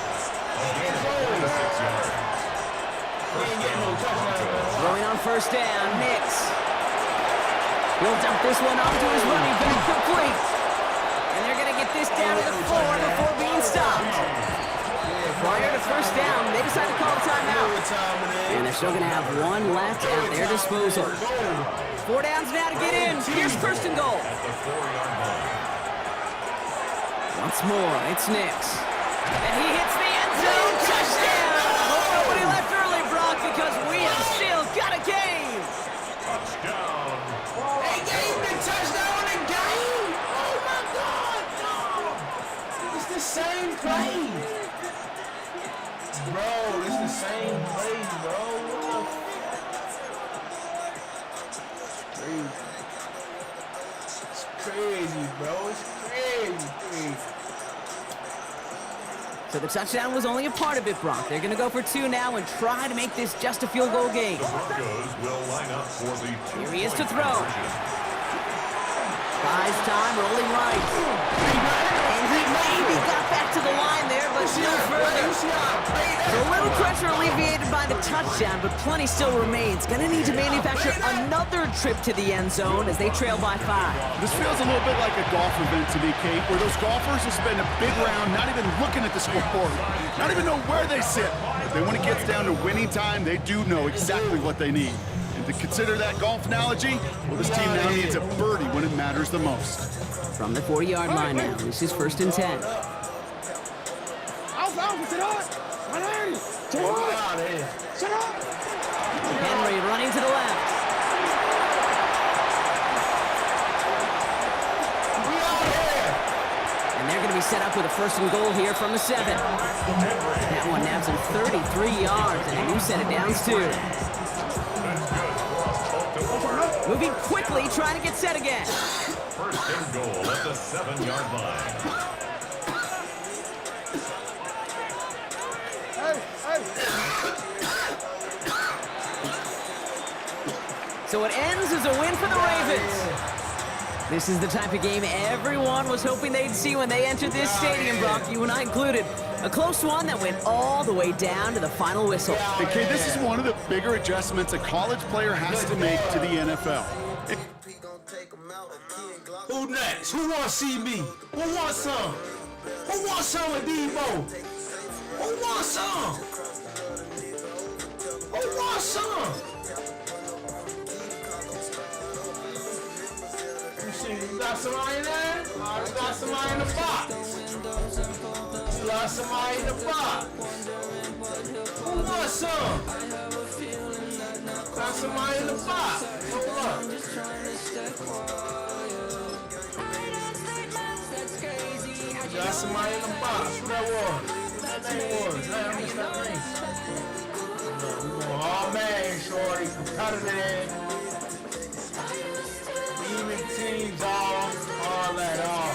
Throwing on first down, Nicks. He'll dump this one off to his running back, complete. And they're going to get this down to the 4 before being stopped. Prior to first down, they decide to call a timeout. And they're still going to have one left at their disposal. 4 downs now to get in. Here's first and goal. Once more, it's Nicks. And he hits the end zone. Touchdown! Hope nobody left early, Brock, because we have still got a game. Touchdown. They gave the touchdown again. Oh, my God. No. It's the same play. Bro, it's the same play, bro. It's crazy, bro. It's crazy. So the touchdown was only a part of it, Brock. They're going to go for 2 now and try to make this just a field goal game. The Broncos will line up for the Here he is to throw. conversion. Buys time, rolling right. And he maybe got back to the line there, but no further. So a little pressure alleviated by the touchdown, but plenty still remains. Going to need to manufacture another trip to the end zone as they trail by 5. This feels a little bit like a golf event to me, Kate, where those golfers will spend a big round not even looking at the scoreboard, not even know where they sit. But then when it gets down to winning time, they do know exactly what they need. And to consider that golf analogy, well, this team now needs a birdie when it matters the most. From the 40-yard line now, this is first and 10. Henry running to the left. And they're going to be set up with a first and goal here from the 7. That one nabs him 33 yards, and a new set of downs, too. Moving quickly, trying to get set again. First and goal at the 7-yard line. So it ends as a win for the Ravens. This is the type of game everyone was hoping they'd see when they entered this stadium, Brock, you and I included. A close one that went all the way down to the final whistle. Okay, this is one of the bigger adjustments a college player has to make to the NFL. Who next? Who wants to see me? Who wants some? Who wants some of Debo? Who wants some? Who wants some? You got somebody in there? You got somebody in the box. You got somebody in the box. Who wants some? Got somebody in the box. Hold up. Got somebody in the box. Who that was? That name was. I missed that name. We going all man, shorty. Competitive. Even teams all that, all.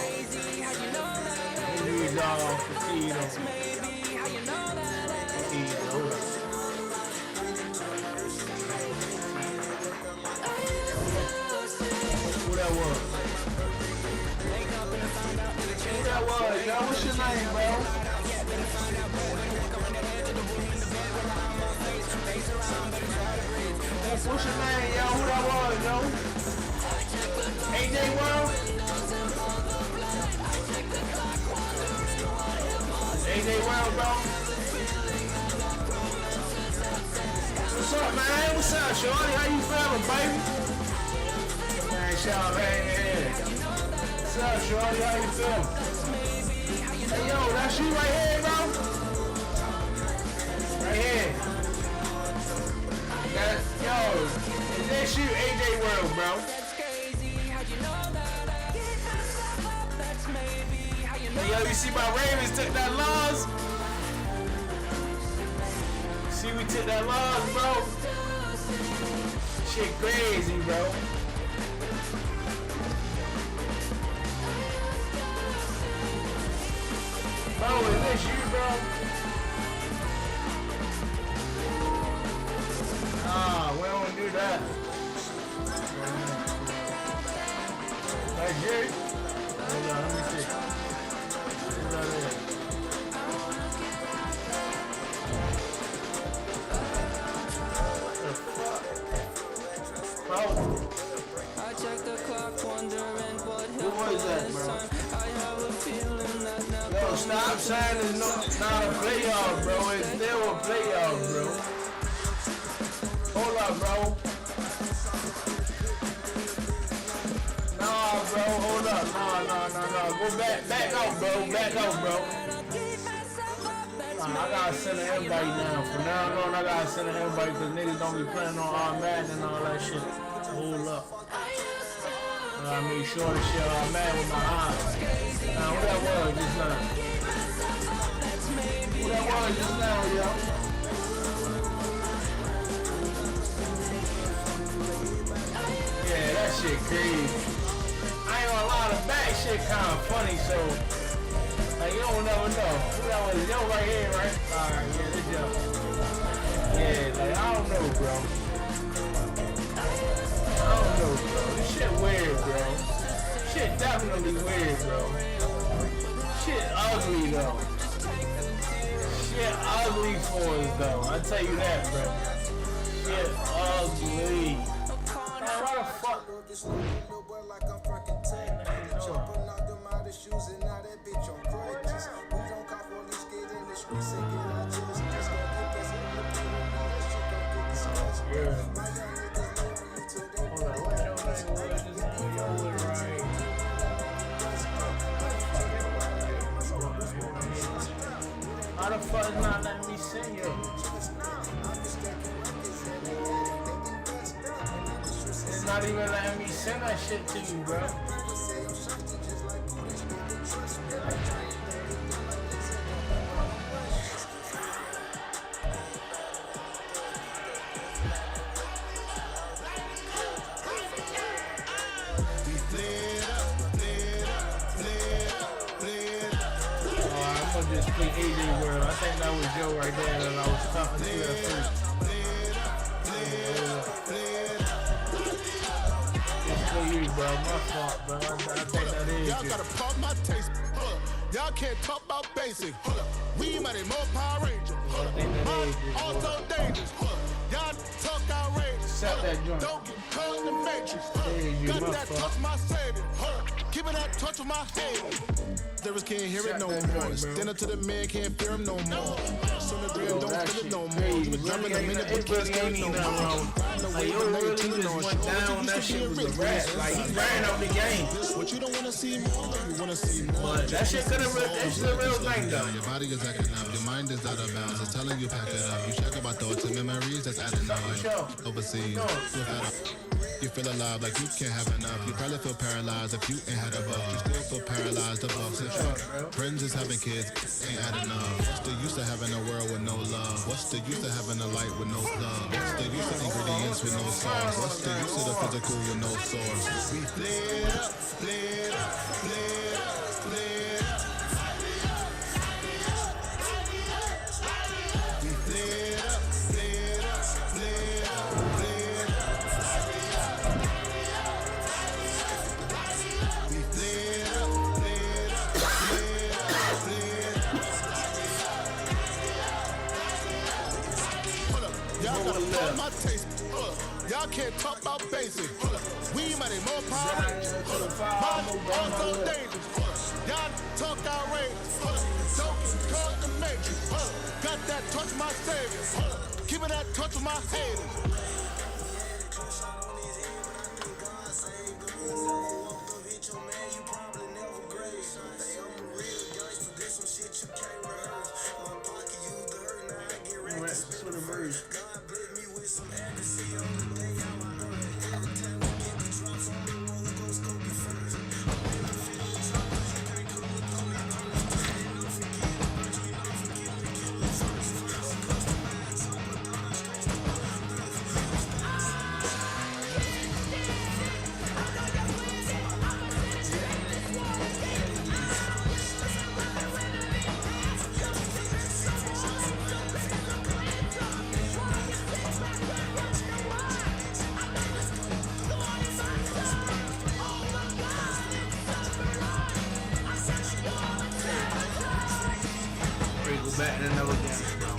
These all Petito. Who that was? Who that was, yo? What's your name, bro? What's your name, yo? Who that was, yo? AJ World? AJ World, bro? What's up, man? What's up, shorty? How you feeling, baby? Man, shout out, hey. What's up, shorty? How you feeling? Hey, yo, that's you right here, bro? Right here. Yo, is against you, AJ World, bro. Hey, yo, you see my Ravens took that loss? See, we took that loss, bro. Shit crazy, bro. Bro, is this you, bro? Nah, we don't do that. That's you? Hold on, let me see. Who's that there? Bro. I check the clock, wondering what Who was that, bro? I have a feeling that now. Yo, stop saying it's not a playoff, bro. It's still a playoff, bro. Hold up, bro. Nah, bro, hold up. Nah. Go back out, bro. Back out, bro. I gotta send an invite now. From now on, I gotta send an invite because niggas don't be playing on our madden and all that shit. Hold up. I make sure the shit all mad with my eyes. Now, what that was just now? What that was just now, yo? Yeah, that shit crazy. I ain't gonna lie, the back shit kinda funny, so like you don't never know. Who that was? Yo right here, right? Alright, yeah, this yo. Yeah, like I don't know, bro. I don't know, bro. This shit weird, bro. Shit definitely weird, bro. Shit ugly, though. Shit ugly for us, though. I tell you that, bro. Shit ugly. Man, why the fuck? How the fuck is not letting me sing you? It's not even letting me send that shit to you, bro. Just play AJ World. I think that was Joe right there that I was talking to at first. Just for you, bro. My fault, bro. I think that is Y'all you. gotta pump my taste. Y'all can't talk about basic. We mighty more Power Ranger. Mine also dangerous. Y'all talk outrageous. Set that joint. Don't get caught in the matrix. You, Got my that fault. touch my savior. Give me that touch with my hand. Lyrics can't hear it no more. Stand up to the man, can't fear him no more. Son of Dream, don't feel it no more. You been jumping a minute, but kids can't no more. Like, yo, really just went down. That shit was a rap. Like, he ran up the game. What you don't wanna see more, you wanna see more. But that shit could've been, that's the real thing, though. Your body is acting up, your mind is out of bounds. It's telling you pack it up. You check about thoughts and memories that's adding up. Overseas, you feel alive like you can't have enough. You probably feel paralyzed if you ain't had a buck. You still feel paralyzed above the truck. Friends is having kids, ain't adding up. What's the use of having a world with no love? What's the use of having a light with no plug? What's the use of ingredients with no sauce? What's the use of the physical with no source? We lit up, lit up, lit up, lit up. We lit up, lit up, lit up, lit up. We lit up, lit up, lit up, lit up. Hold up, y'all gotta pump my taste. Y'all can't talk about basic. We mighty more Power Rangers. Mine also dangerous. Y'all talk outrageous. Don't get caught in the matrix. Got that touch my savior. Give me that touch with my haters. back in another game, bro.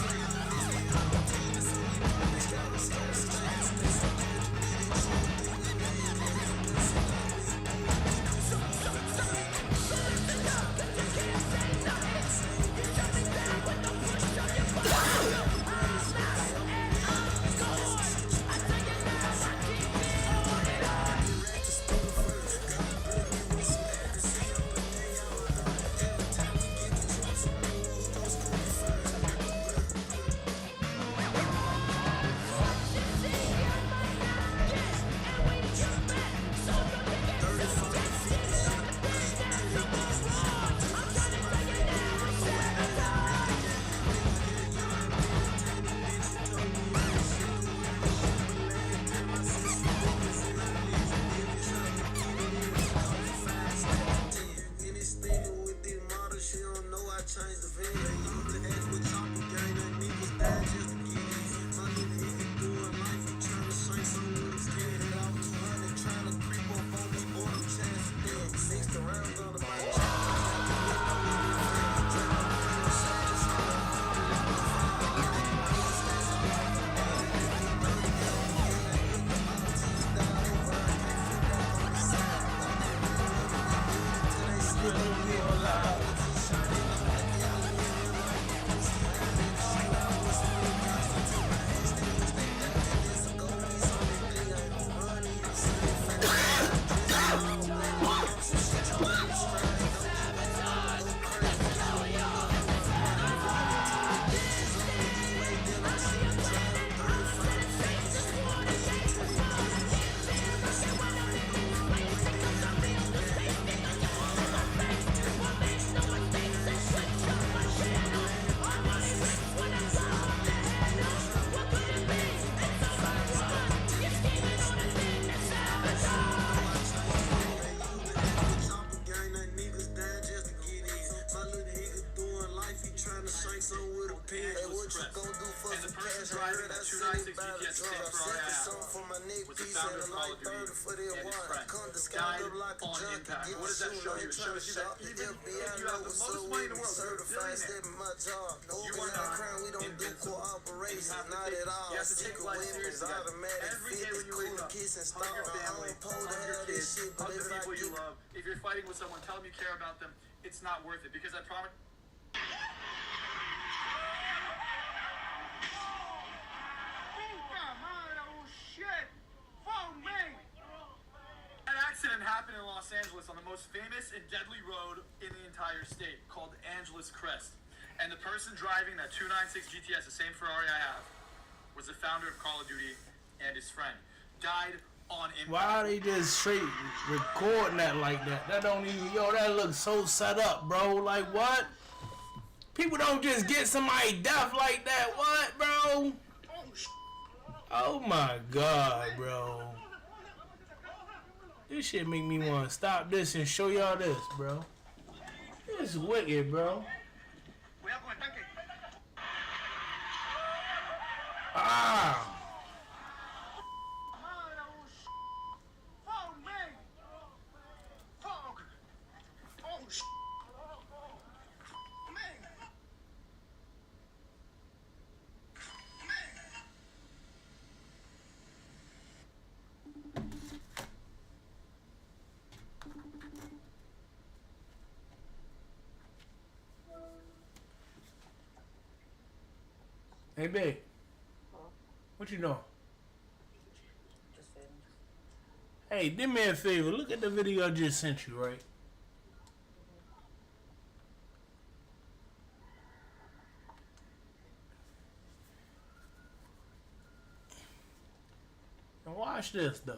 If you're fighting with someone, tell them you care about them. It's not worth it because I promise. An accident happened in Los Angeles on the most famous and deadly road in the entire state called Angeles Crest. And the person driving that 296 GTS, the same Ferrari I have, was the founder of Call of Duty and his friend. Died on impact. Why are they just straight recording that like that? That don't even, yo, that looks so set up, bro. Like, what? People don't just get somebody deaf like that. What, bro? Oh, my God, bro. This shit make me want to stop this and show y'all this, bro. This is wicked, bro. Ah. Hey, babe. What you doing? Just filmed. Hey, do me a favor. Look at the video I just sent you, right? And watch this, though.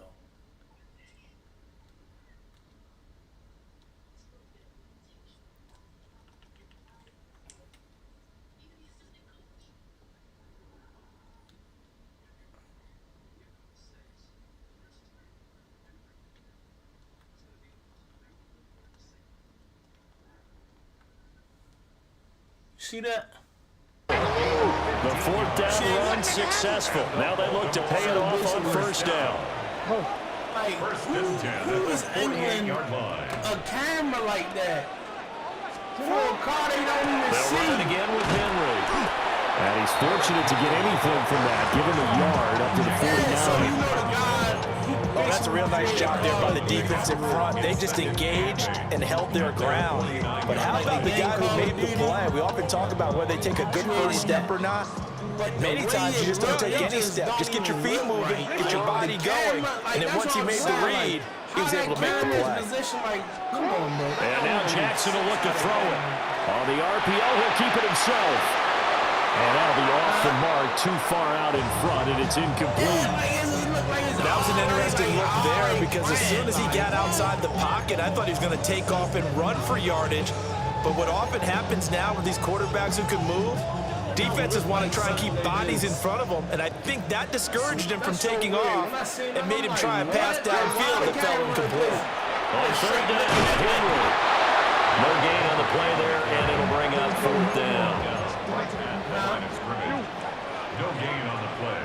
See that? The fourth down run successful. Now they look to pay it off on first down. Like, who is angling a camera like that? They'll run it again with Henry. And he's fortunate to get anything from that, given the yard up to the 49. Oh, that's a real nice job there by the defense in front. They just engaged and held their ground. But how about the guy who made the play? We often talk about whether they take a good first step or not. Many times you just don't take any step. Just get your feet moving, get your body going. And then once he made the read, he was able to make the play. And now Jackson will look to throw it. On the RPO, he'll keep it himself. And that'll be off the mark, too far out in front, and it's incomplete. That was an interesting look there because as soon as he got outside the pocket, I thought he was going to take off and run for yardage. But what often happens now with these quarterbacks who can move, defenses want to try and keep bodies in front of them, and I think that discouraged him from taking off and made him try a pass downfield that fell incomplete. On third down, Henry. No gain on the play there, and it'll bring up fourth down. No gain on the play.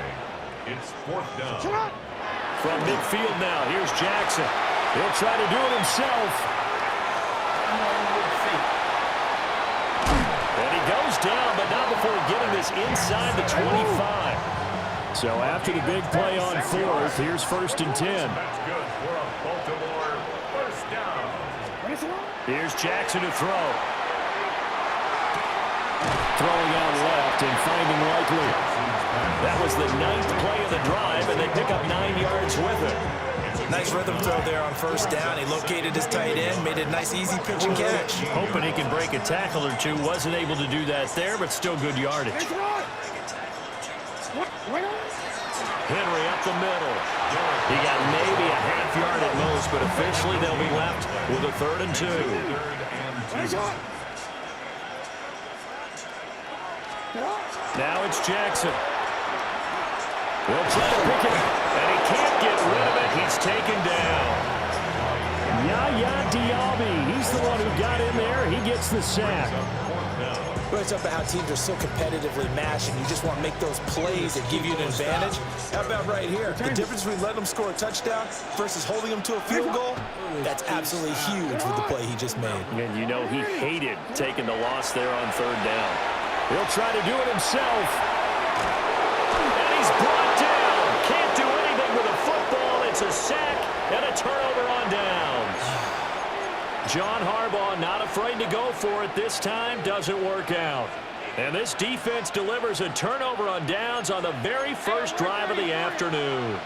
It's fourth down. From midfield now, here's Jackson. He'll try to do it himself. And he goes down, but not before getting this inside the 25. So after the big play on fourth, here's 1st and 10. That's good for a Baltimore first down. Here's Jackson to throw. Throwing out left and finding Likely. That was the 9th play of the drive, and they pick up 9 yards with it. Nice rhythm throw there on first down. He located his tight end, made it a nice, easy pitch and catch. Hoping he can break a tackle or two. Wasn't able to do that there, but still good yardage. Henry up the middle. He got maybe a half yard at most, but officially they'll be left with a 3rd and 2. Now it's Jackson. He'll try to pick it, and he can't get rid of it. He's taken down. Yaya Diaby, he's the one who got in there. He gets the sack. It's up to how teams are so competitively matched, and you just want to make those plays that give you an advantage. How about right here? The difference between letting them score a touchdown versus holding them to a field goal, that's absolutely huge with the play he just made. And you know he hated taking the loss there on 3rd down. He'll try to do it himself. And he's brought down. Can't do anything with a football. It's a sack and a turnover on downs. John Harbaugh not afraid to go for it this time. Doesn't work out. And this defense delivers a turnover on downs on the very first drive of the afternoon.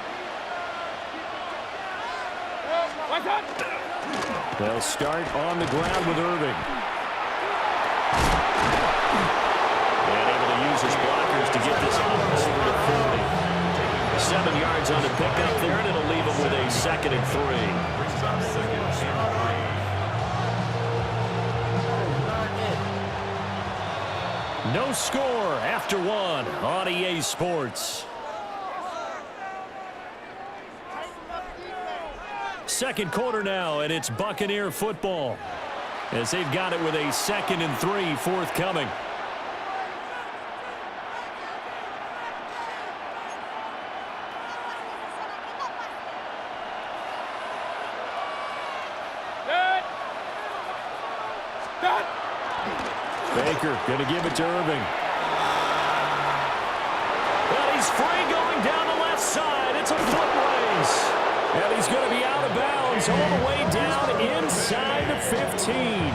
They'll start on the ground with Irving. And able to use his blockers to get this over to 40. 7 yards on the pickup there, and it'll leave him with a 2nd and 3. No score after 1 on EA Sports. Second quarter now, and it's Buccaneer football as they've got it with a 2nd and 3 forthcoming. Baker going to give it to Irving. Well, he's free going down the left side. It's a foot race. And he's going to be out of bounds all the way down inside the 15.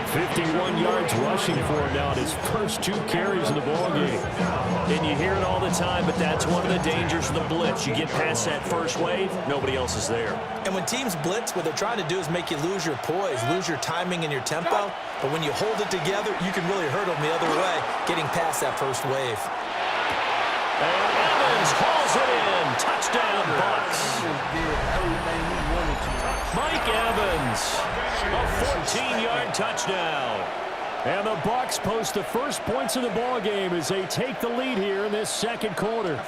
51 yards rushing for him now at his first 2 carries in the ballgame. And you hear it all the time, but that's one of the dangers of the blitz. You get past that first wave, nobody else is there. And when teams blitz, what they're trying to do is make you lose your poise, lose your timing and your tempo. But when you hold it together, you can really hurt them the other way, getting past that first wave. And Evans hauls it in. Touchdown, Bucs. Mike Evans, a 14-yard touchdown. And the Bucs post the first points of the ball game as they take the lead here in this second quarter.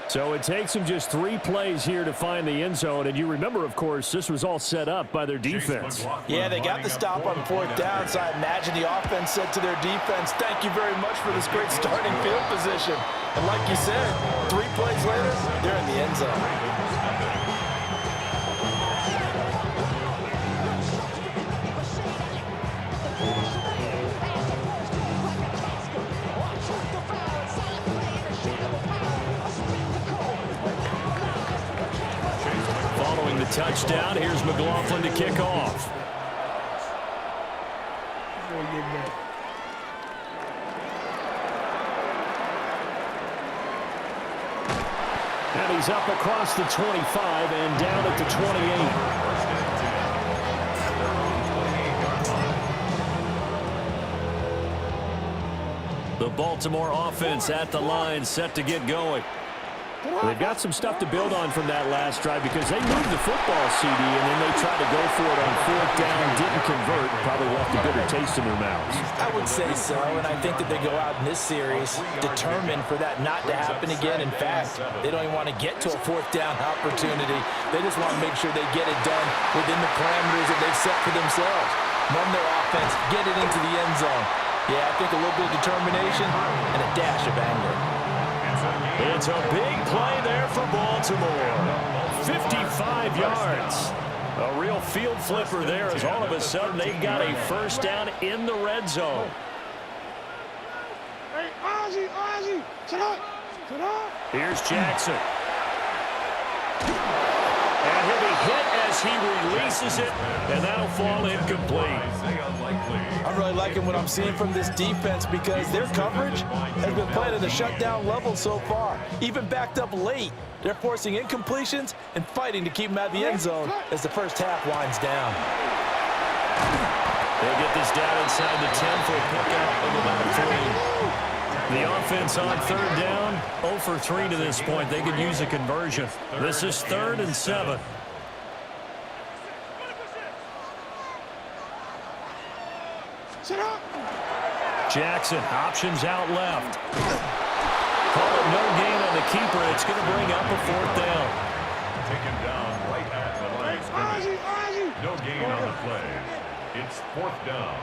So it takes them just 3 plays here to find the end zone. And you remember, of course, this was all set up by their defense. Yeah, they got the stop on 4th down, so I imagine the offense said to their defense, thank you very much for this great starting field position. And like you said, 3 plays later, they're in the end zone. touchdown. Here's McLaughlin to kick off. And he's up across the 25 and down at the 28. The Baltimore offense at the line, set to get going. They've got some stuff to build on from that last drive because they moved the football, CD, and then they tried to go for it on 4th down, didn't convert, probably left a bitter taste in their mouths. I would say so, and I think that they go out in this series determined for that not to happen again. In fact, they don't even want to get to a 4th down opportunity. They just want to make sure they get it done within the parameters that they've set for themselves. Run their offense, get it into the end zone. Yeah, I think a little bit of determination and a dash of anger. It's a big play there for Baltimore. 55 yards. A real field flipper there as all of a sudden they've got a first down in the red zone. Hey, Ozzie, sit up. Here's Jackson. And he'll be hit as he releases it, and that'll fall incomplete. I'm really liking what I'm seeing from this defense because their coverage has been playing at a shutdown level so far. Even backed up late, they're forcing incompletions and fighting to keep them out of the end zone as the first half winds down. They'll get this down inside the 10 for a pickup of about 3. The offense on 3rd down, 0 for 3 to this point. They could use a conversion. This is 3rd and 7. Jackson, options out left. Call it no gain on the keeper. It's going to bring up a 4th down. Taken down right at the line of scrimmage. No gain on the play. It's 4th down.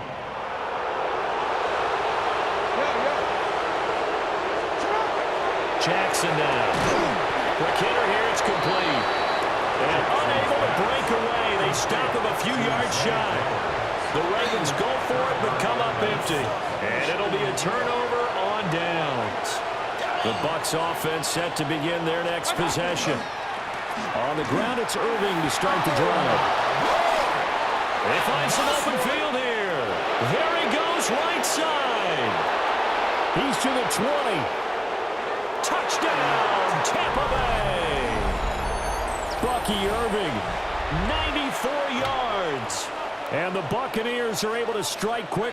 Jackson down. Quick hitter here, it's complete. And unable to break away. They stop him a few yards shy. The Ravens go for it, but come up empty. And it'll be a turnover on downs. The Bucs offense set to begin their next possession. On the ground, it's Irving to start the drive. They find some open field here. There he goes, right side. He's to the 20. Touchdown, Tampa Bay. Bucky Irving, 94 yards. And the Buccaneers are able to strike quick.